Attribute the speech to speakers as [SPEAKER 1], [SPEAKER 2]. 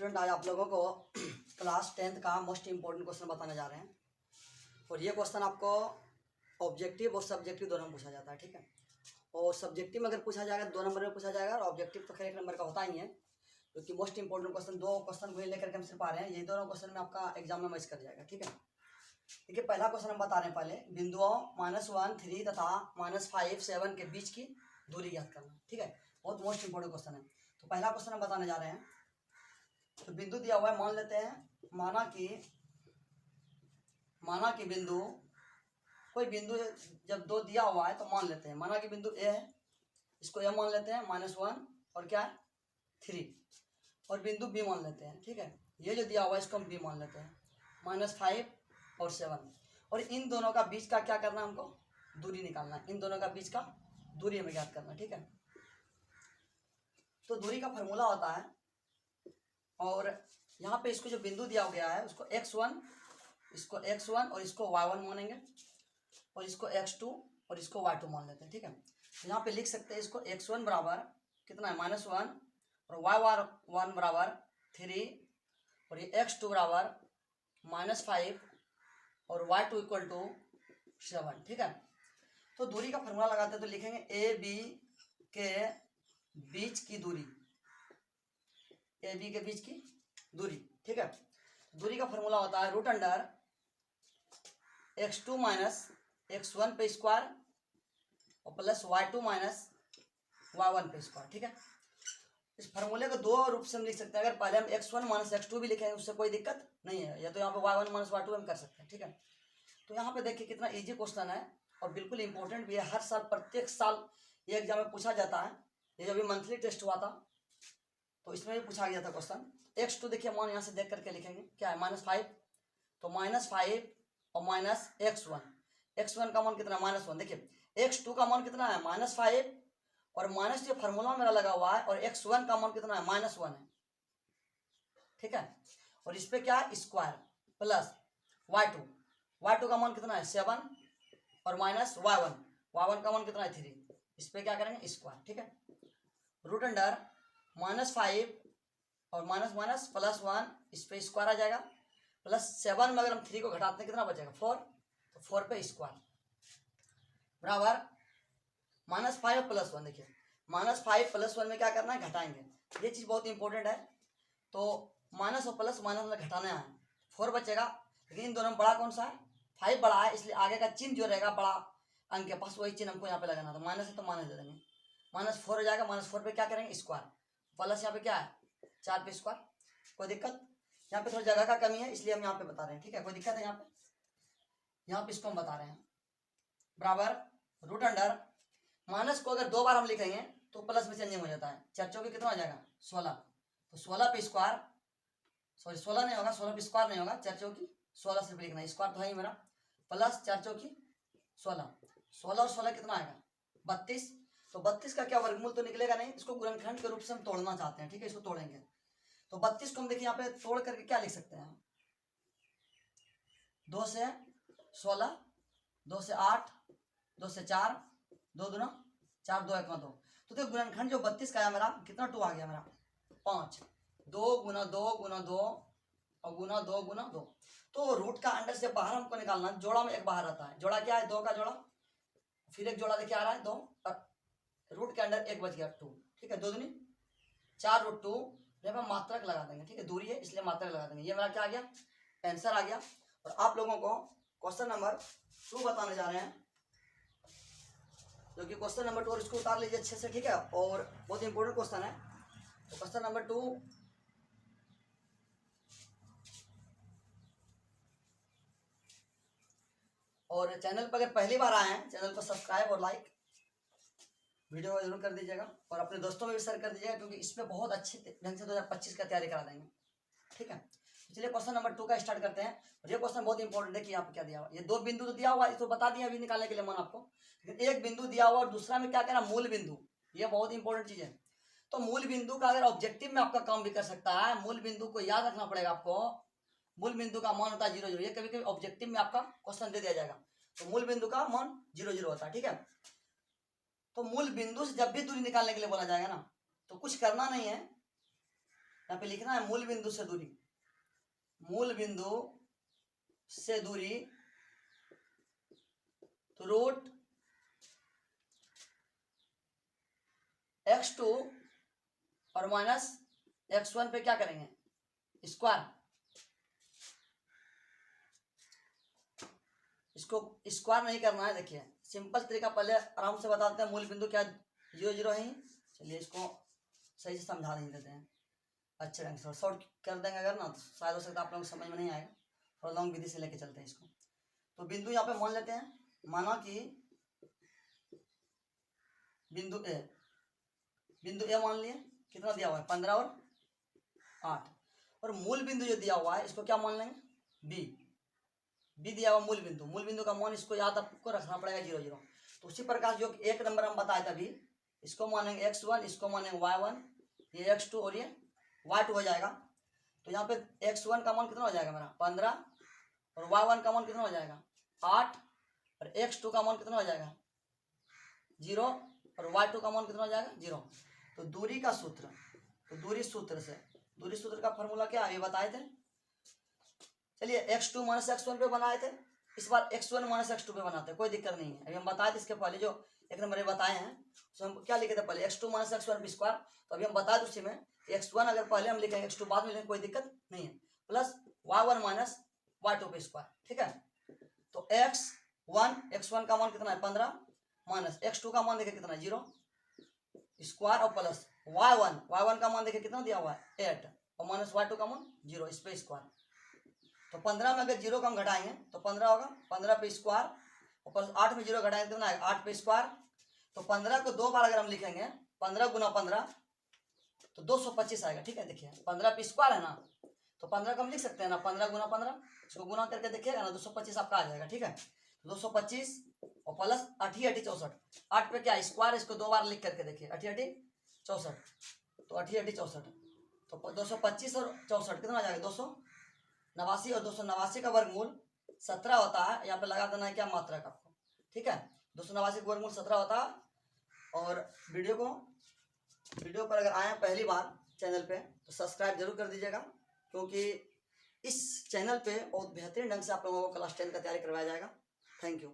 [SPEAKER 1] Student, आज आप लोगों को क्लास 10th का मोस्ट इम्पोर्टेंट क्वेश्चन बताने जा रहे हैं। और ये क्वेश्चन आपको ऑब्जेक्टिव और सब्जेक्टिव दोनों में पूछा जाता है, ठीक है। और सब्जेक्टिव में अगर पूछा जाएगा तो 2 नंबर में पूछा जाएगा, और ऑब्जेक्टिव तो खैर 1 नंबर का होता ही है, क्योंकि मोस्ट इंपॉर्टेंट क्वेश्चन 2 क्वेश्चन को लेकर के हम सिर्फ आ रहे हैं। ये दोनों क्वेश्चन में आपका एग्जाम में मैच कर जाएगा, ठीक है। देखिए, पहला क्वेश्चन हम बता रहे हैं। पहले बिंदुओं -1, 3 तथा -5, 7 के बीच की दूरी ज्ञात करना, ठीक है। बहुत मोस्ट इंपॉर्टेंट क्वेश्चन है। तो पहला क्वेश्चन हम बताने जा रहे हैं। तो बिंदु दिया हुआ है, मान लेते हैं, माना कि बिंदु, कोई बिंदु जब 2 दिया हुआ है तो मान लेते हैं। माना कि बिंदु ए है, इसको ए मान लेते हैं, -1 और क्या है 3, और बिंदु बी मान लेते हैं, ठीक है। ये जो दिया हुआ है इसको हम बी मान लेते हैं, -5 और 7। और इन दोनों का बीच का क्या करना है, हमको दूरी निकालना है। इन दोनों का बीच का दूरी हमें ज्ञात करना है, ठीक है। तो दूरी का फॉर्मूला होता है, और यहाँ पे इसको जो बिंदु दिया गया है उसको x1, इसको x1 और इसको y1 मानेंगे, और इसको x2 और इसको y2 मान लेते हैं, ठीक है। तो यहाँ पे लिख सकते हैं इसको x1 बराबर कितना है -1, और y1 बराबर 3, और ये x2 बराबर -5 और y2 इक्वल टू 7, ठीक है। तो दूरी का फॉर्मूला लगाते हैं तो लिखेंगे ए बी के बीच की दूरी, ए बी के बीच की दूरी, ठीक है। दूरी का फॉर्मूला होता है √अंडर x2 - x1 पे स्क्वायर और प्लस y2 - y1 पे स्क्वायर, ठीक है। इस फार्मूले को 2 रूप से हम लिख सकते हैं। अगर पहले हम x1 - x2 भी लिखेंगे उससे कोई दिक्कत नहीं है, या तो यहाँ पे y1 - y2 हम कर सकते हैं, ठीक है। तो यहाँ पे देखिए कितना इजी क्वेश्चन है, और बिल्कुल इंपॉर्टेंट भी है। हर साल, प्रत्येक साल ये एग्जाम में पूछा जाता है। ये जब भी मंथली टेस्ट हुआ था तो इसमें भी पूछा गया था क्वेश्चन। x2 देखिए, मान यहाँ से देख करके लिखेंगे, क्या है -5, तो -5 और -x1 का मान कितना है -1। देखिए x2 का मान कितना है -5, और माइनस जो फार्मूला मेरा लगा हुआ है, और x1 का मान कितना है -1 है, ठीक है। और इस पे क्या है स्क्वायर प्लस y2 का मान कितना है 7, और -y1 का मान कितना है 3। इस पे क्या करेंगे स्क्वायर, ठीक है। √अंडर -5 और माइनस प्लस 1, इस पे स्क्वायर आ जाएगा, प्लस 7 में अगर हम 3 को घटाते हैं कितना बचेगा 4, तो 4 पे स्क्वायर बराबर -5 प्लस 1। देखिए -5 प्लस 1 में क्या करना है, घटाएंगे। ये चीज़ बहुत इंपॉर्टेंट है। तो माइनस और प्लस माइनस में घटाना है, 4 बचेगा। लेकिन इन दोनों में बड़ा कौन सा है, 5 बड़ा है, इसलिए आगे का चिन्ह जो रहेगा बड़ा अंक के पास, वही चिन्ह हमको यहाँ पे लगाना था। माइनस है तो माइनस दे देंगे, -4 हो जाएगा। -4 पे क्या करेंगे स्क्वायर, प्लस यहाँ पे क्या है 4 पे स्क्वायर। कोई दिक्कत, यहाँ पे थोड़ी जगह का कमी है इसलिए हम यहाँ पे बता रहे हैं, ठीक है। कोई दिक्कत है यहाँ पे इसको हम बता रहे हैं, बराबर √अंडर माइनस को अगर 2 बार हम लिखेंगे तो प्लस में चेंजिंग हो जाता है। 4 चौके कितना हो जाएगा 16, तो 16 पे स्क्वायर, सॉरी 16 नहीं होगा, 16 पे स्क्वायर नहीं होगा, 4 चौकी 16 सिर्फ लिखना है, स्क्वायर तो है ही मेरा, प्लस 4 चौकी 16, 16 और 16 कितना आएगा 32। तो 32 का क्या वर्गमूल तो निकलेगा नहीं, इसको गुणनखंड के रूप से हम तोड़ना चाहते हैं, ठीक है। इसको तोड़ेंगे तो 32 को हम देखिए यहाँ पे तोड़ करके क्या लिख सकते हैं, 2 से 16, 2 से 8, 2 से 4, 2 दूना 4, 2 1 2। तो देखो गुणनखंड जो 32 का है मेरा, कितना 2 आ गया मेरा 5, 2 × 2 × 2 और गुना 2 × 2। तो रूट का अंडर से बाहर हमको निकालना, जोड़ा में एक बाहर आता है, जोड़ा क्या है 2 का जोड़ा, फिर एक जोड़ा देखिए आ रहा है 2, रूट के अंडर 1 बच गया 2, ठीक है। 2 दूनी 4 √2, यहाँ पर मात्रक लगा देंगे, ठीक है। दूरी है इसलिए मात्रक लगा देंगे। ये मेरा क्या आ गया, आंसर आ गया। और आप लोगों को क्वेश्चन नंबर 2 बताने जा रहे हैं, जो कि क्वेश्चन नंबर 2, और इसको उतार लीजिए अच्छे से, ठीक है। और बहुत इंपॉर्टेंट क्वेश्चन है। तो क्वेश्चन नंबर 2, और चैनल पर अगर पहली बार आए हैं, चैनल को सब्सक्राइब और लाइक वीडियो जरूर कर दीजिएगा, और अपने दोस्तों में भी शेयर कर दीजिएगा, क्योंकि इसमें बहुत अच्छे ढंग से 2025 का तैयारी करा देंगे, ठीक है। चलिए क्वेश्चन नंबर 2 का स्टार्ट करते हैं। और ये क्वेश्चन बहुत इंपॉर्टेंट है कि यहाँ पे क्या दिया हुआ, ये 2 बिंदु तो दिया हुआ है, इसको बता दिया अभी निकालने के लिए मन आपको, लेकिन एक बिंदु दिया हुआ और दूसरा में क्या कहना मूल बिंदु, ये बहुत इंपॉर्टेंट चीज है। तो मूल बिंदु का अगर ऑब्जेक्टिव में आपका काम भी कर सकता है, मूल बिंदु को याद रखना पड़ेगा आपको। मूल बिंदु का मान होता है 0 0, ये कभी कभी ऑब्जेक्टिव में आपका क्वेश्चन दे दिया जाएगा। तो मूल बिंदु का मान 0 0 होता है, ठीक है। तो मूल बिंदु से जब भी दूरी निकालने के लिए बोला जाएगा ना, तो कुछ करना नहीं है, यहाँ पे लिखना है मूल बिंदु से दूरी, मूल बिंदु से दूरी, तो रूट x2 और माइनस x1 पे क्या करेंगे स्क्वायर, इसको स्क्वायर नहीं करना है। देखिए सिंपल तरीका पहले आराम से बताते हैं। मूल बिंदु क्या 0 0 है, चलिए इसको सही से समझा नहीं देते हैं, अच्छे ढंग से शॉर्ट कर देंगे अगर ना, तो शायद हो सकता है आप लोगों को समझ में नहीं आएगा, थोड़ा लॉन्ग विधि से लेके चलते हैं इसको। तो बिंदु यहाँ पे मान लेते हैं, माना कि बिंदु ए मान लिए, कितना दिया हुआ है 15 और 8, और मूल बिंदु जो दिया हुआ है इसको क्या मान लेंगे बी दिया हुआ मूल बिंदु, मूल बिंदु का मान इसको याद आपको रखना पड़ेगा 0 0। तो उसी प्रकार जो एक नंबर हम बताए थे अभी, इसको मानेंगे x1, इसको मानेंगे y1, ये x2 और ये y2 हो जाएगा। तो यहाँ पे x1 का मान कितना हो जाएगा मेरा 15, और y1 का मान कितना हो जाएगा 8, और x2 का मान कितना हो जाएगा 0, और y2 का मान कितना हो जाएगा 0। तो दूरी का सूत्र, तो दूरी सूत्र का फॉर्मूला क्या है ये बताए थे। चलिए x2 माइनस x1 पे बनाए थे, इस बार x1 माइनस x2 पे बनाते हैं, कोई दिक्कत नहीं है। अभी हम बताए थे इसके पहले जो एक नंबर ये बताए हैं, तो हम क्या लिखे थे पहले x2 माइनस x1 पे स्क्वायर, तो अभी हम बताए थे उसी में x1 अगर पहले हम लिखेंगे x2 बाद में लिखेंगे कोई दिक्कत नहीं है, प्लस y1 माइनस y2 पे स्क्वायर, ठीक है। तो x1 का मान कितना है 15, माइनस x2 का मान देखिए कितना है 0 स्क्वायर, और प्लस y1 का मान देखिए कितना दिया हुआ है 8, और माइनस y2 का मान 0 इस पे स्क्वायर। तो 15 में अगर 0 का हम घटाएंगे तो 15 होगा, 15 पे स्क्वायर, और प्लस 8 में 0 घटाएंगे कितना आएगा 8 पे स्क्वायर। तो 15 को 2 बार अगर हम लिखेंगे 15 गुना 15 तो 225 आएगा, ठीक है। देखिए 15 पे स्क्वायर है ना, तो 15 को हम लिख सकते हैं ना 15 गुना 15, इसको गुना करके देखिएगा ना 225 आपका आ जाएगा, ठीक है। 225 और प्लस 8 64, 8 पे क्या स्क्वायर, इसको 2 बार लिख करके देखिए 8 64, तो 8 64, तो 225 और 64 कितना आ जाएगा 289, और 289 का वर्गमूल 17 होता है, यहाँ पे लगा देना है क्या मात्रक आपको, ठीक है। 289 का वर्गमूल 17 होता है। और वीडियो पर अगर आए पहली बार चैनल पे तो सब्सक्राइब जरूर कर दीजिएगा, क्योंकि इस चैनल पे बहुत बेहतरीन ढंग से आप लोगों को क्लास 10 का तैयारी करवाया जाएगा। Thank you.